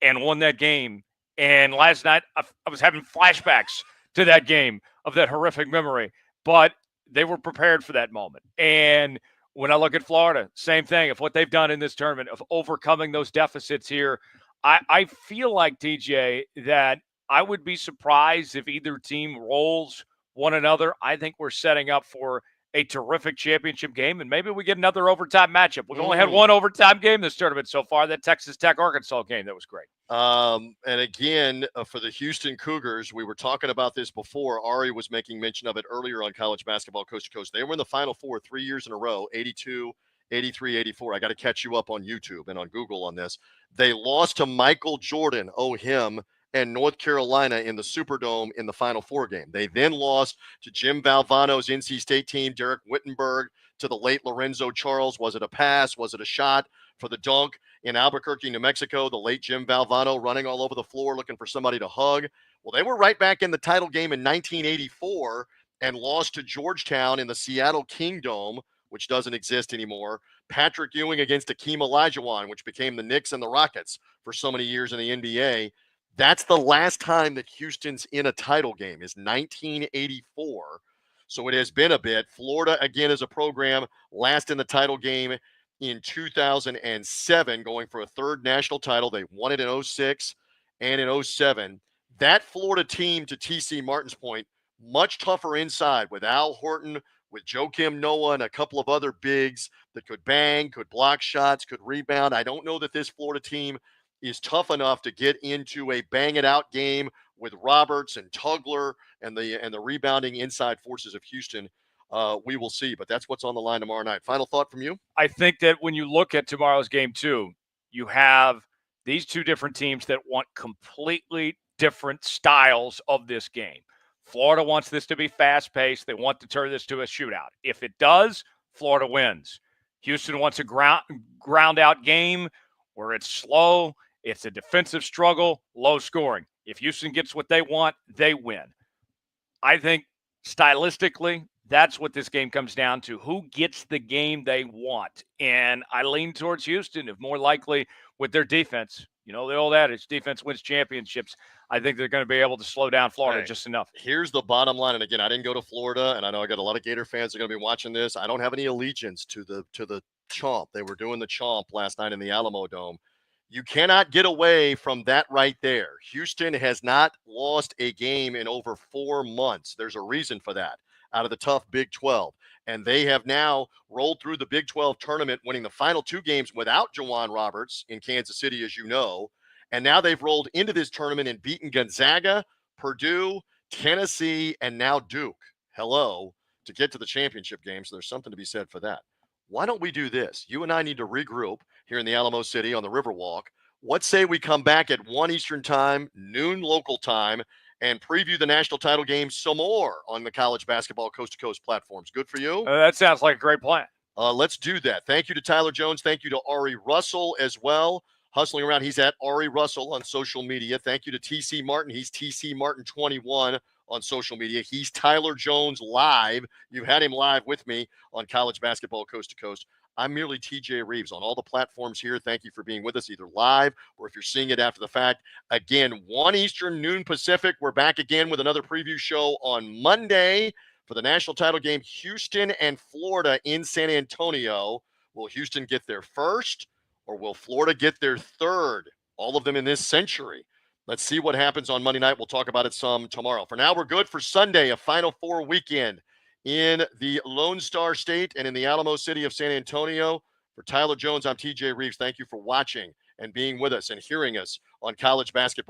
and won that game. And last night, I was having flashbacks to that game of that horrific memory, but they were prepared for that moment. And when I look at Florida, same thing of what they've done in this tournament of overcoming those deficits here. I feel like, TJ, that I would be surprised if either team rolls one another. I think we're setting up for a terrific championship game, and maybe we get another overtime matchup. We've only had one overtime game this tournament so far, that Texas Tech-Arkansas game. That was great. And again, for the Houston Cougars, we were talking about this before. Ari was making mention of it earlier on college basketball coast to coast. They were in the Final Four 3 years in a row, 82, 83, 84. I got to catch you up on YouTube and on Google on this. They lost to Michael Jordan, him, and North Carolina in the Superdome in the Final Four game. They then lost to Jim Valvano's NC State team, Derek Wittenberg, to the late Lorenzo Charles. Was it a pass? Was it a shot? for the dunk in Albuquerque, New Mexico, the late Jim Valvano running all over the floor looking for somebody to hug. Well, they were right back in the title game in 1984 and lost to Georgetown in the Seattle Kingdome, which doesn't exist anymore. Patrick Ewing against Akeem Olajuwon, which became the Knicks and the Rockets for so many years in the NBA. That's the last time that Houston's in a title game, is 1984. So it has been a bit. Florida, again, as a program, last in the title game in 2007, going for a third national title. They won it in 06 and in 07. That Florida team, to T.C. Martin's point, much tougher inside with Al Horton, with Joakim Noah and a couple of other bigs that could bang, could block shots, could rebound. I don't know that this Florida team is tough enough to get into a bang-it-out game with Roberts and Tugler and the rebounding inside forces of Houston. We will see, but that's what's on the line tomorrow night. Final thought from you? I think that when you look at tomorrow's game too, you have these two different teams that want completely different styles of this game. Florida wants this to be fast-paced. They want to turn this to a shootout. If it does, Florida wins. Houston wants a ground-out game where it's slow, it's a defensive struggle, low scoring. If Houston gets what they want, they win. I think stylistically, that's what this game comes down to. Who gets the game they want? And I lean towards Houston, if more likely with their defense. You know, the old adage, defense wins championships. I think they're going to be able to slow down Florida just enough. Here's the bottom line. And again, I didn't go to Florida, and I know I got a lot of Gator fans that are going to be watching this. I don't have any allegiance to the chomp. They were doing the chomp last night in the Alamodome. You cannot get away from that right there. Houston has not lost a game in over 4 months. There's a reason for that out of the tough Big 12. And they have now rolled through the Big 12 tournament, winning the final 2 games without Juwan Roberts in Kansas City, as you know. And now they've rolled into this tournament and beaten Gonzaga, Purdue, Tennessee, and now Duke. Hello, to get to the championship game. So there's something to be said for that. Why don't we do this? You and I need to regroup here in the Alamo City on the Riverwalk. What say we come back at 1 Eastern time, noon local time, and preview the national title game some more on the college basketball coast-to-coast platforms. Good for you? That sounds like a great plan. Let's do that. Thank you to Tyler Jones. Thank you to Ari Russell as well. Hustling around, he's at Ari Russell on social media. Thank you to T.C. Martin. He's T.C. Martin21 on social media. He's Tyler Jones live. You've had him live with me on college basketball coast-to-coast. I'm merely TJ Rives on all the platforms here. Thank you for being with us either live or if you're seeing it after the fact. Again, 1 Eastern, noon Pacific. We're back again with another preview show on Monday for the national title game, Houston and Florida in San Antonio. Will Houston get their first or will Florida get their third? All of them in this century. Let's see what happens on Monday night. We'll talk about it some tomorrow. For now, we're good for Sunday, a Final Four weekend in the Lone Star State and in the Alamo City of San Antonio. For Tyler Jones, I'm TJ Rives. Thank you for watching and being with us and hearing us on college basketball.